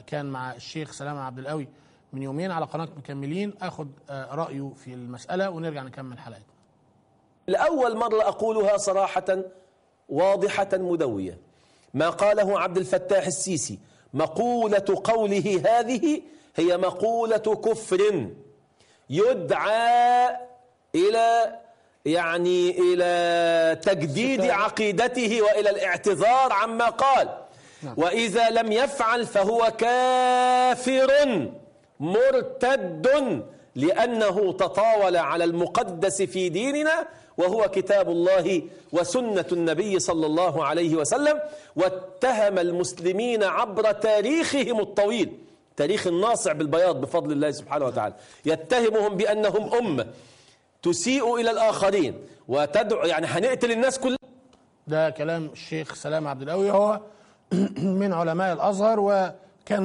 كان مع الشيخ سلامة عبد القوي من يومين على قناة مكملين، اخد رأيه في المسألة ونرجع نكمل حلقتنا. لأول مرة أقولها صراحة واضحة مدوية، ما قاله عبد الفتاح السيسي مقولة قوله هذه هي مقولة كفر يدعى إلى تجديد عقيدته وإلى الاعتذار عما قال، وإذا لم يفعل فهو كافر مرتد لأنه تطاول على المقدس في ديننا وهو كتاب الله وسنة النبي صلى الله عليه وسلم، واتهم المسلمين عبر تاريخهم الطويل، تاريخ الناصع بالبياض بفضل الله سبحانه وتعالى، يتهمهم بأنهم أمة تسيء إلى الآخرين وتدعو هنقتل الناس كلها. ده كلام الشيخ سلامة عبد القوي، هو من علماء الأزهر وكان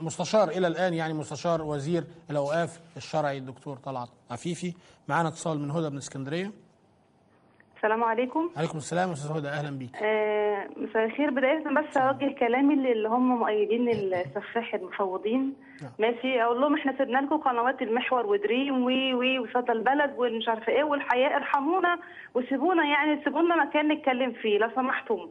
مستشار إلى الآن، مستشار وزير الأوقاف الشرعي الدكتور طلعت عفيفي. معانا اتصال من هدى من اسكندرية. السلام عليكم. عليكم السلام أستاذ هدى، أهلا بيك. مساء الخير. بداية بس أوجه كلامي اللي هم مؤيدين السفاح المفوضين. ماشي، أقول لهم إحنا سيبنا لكم قنوات المحور ودريم وصدى البلد ومش عارفة إيه والحياة، ارحمونا وسيبونا سيبونا مكان نتكلم فيه لو سمحتم.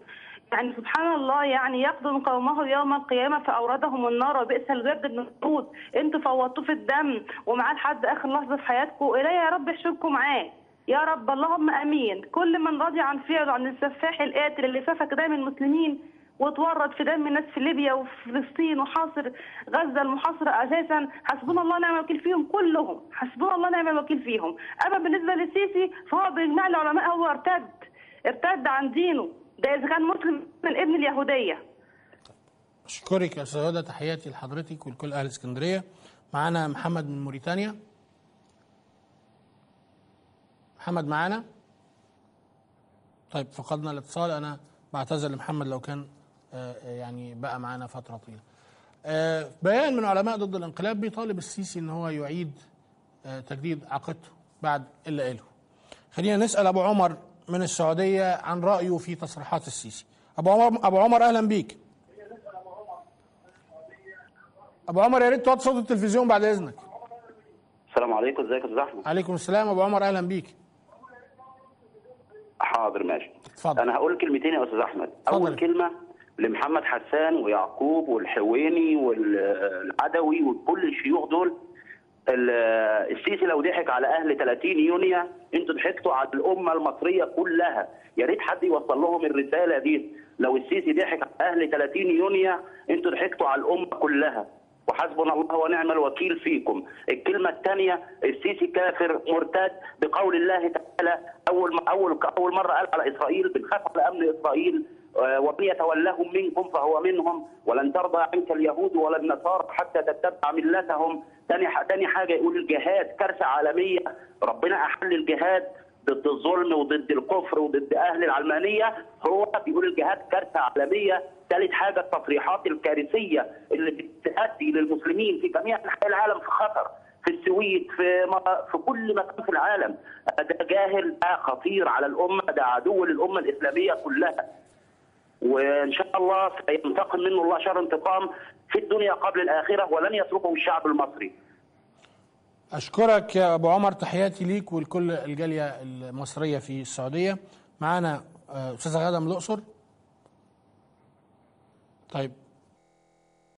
سبحان الله، يقدم قومه يوم القيامة فأوردهم النار وبئس الورد المنقود. انتوا فوضتوه في الدم ومعاه لحد آخر لحظة في حياتكم، إليه يا رب يحشركم معاه يا رب، اللهم امين. كل من رضي عن فعله عن السفاح القاتل اللي سفك دم المسلمين وتورط في دم الناس في ليبيا وفي فلسطين وحاصر غزه المحاصره اساسا، حسبنا الله ونعم الوكيل فيهم كلهم، حسبنا الله ونعم الوكيل فيهم. اما بالنسبه للسيسي فهو باجماع العلماء هو ارتد عن دينه، ده اذا كان مسلم من ابن اليهوديه. اشكرك يا استاذ هدى، تحياتي لحضرتك ولكل اهل اسكندريه. معانا محمد من موريتانيا. محمد معانا؟ طيب فقدنا الاتصال، انا بعتذر لمحمد لو كان بقى معانا فتره طويله. بيان من علماء ضد الانقلاب بيطالب السيسي ان هو يعيد تجديد عقيدته بعد اللي قاله. خلينا نسال ابو عمر من السعوديه عن رايه في تصريحات السيسي. ابو عمر اهلا بيك. ابو عمر يا ريت توطي صوت التلفزيون بعد اذنك. السلام عليكم، ازيك يا استاذ احمد؟ عليكم السلام ابو عمر، اهلا بيك. حاضر ماشي. اتفضل. انا هقول كلمتين يا استاذ احمد. اتفضل. اول كلمه لمحمد حسان ويعقوب والحويني والعدوي وكل الشيوخ دول. السيسي لو ضحك على اهل 30 يونيو انتوا ضحكتوا على الامه المصريه كلها. يا ريت حد يوصل لهم الرساله دي. لو السيسي ضحك على اهل 30 يونيو انتوا ضحكتوا على الامه كلها، وحسبنا الله ونعم الوكيل فيكم. الكلمه الثانيه، السيسي كافر مرتد بقول الله تعالى. اول مره قال على اسرائيل بنخاف على امن اسرائيل، ومن يتولهم منكم فهو منهم، ولن ترضى عنك اليهود ولا النصارى حتى تتبع ملتهم. ثاني حاجه يقول الجهاد كارثه عالميه، ربنا احل الجهاد ضد الظلم وضد الكفر وضد اهل العلمانيه، هو بيقول الجهاد كارثه عالميه. ثالث حاجه التصريحات الكارثيه اللي بتؤدي للمسلمين في جميع انحاء العالم في خطر، في السويد في كل مكان في العالم. ده جاهل، ده خطير على الامه، ده عدو للامه الاسلاميه كلها، وان شاء الله سينتقم منه الله شر انتقام في الدنيا قبل الاخره، ولن يتركه الشعب المصري. اشكرك يا ابو عمر، تحياتي ليك ولكل الجاليه المصريه في السعوديه. معانا استاذه غاده من الاقصر. طيب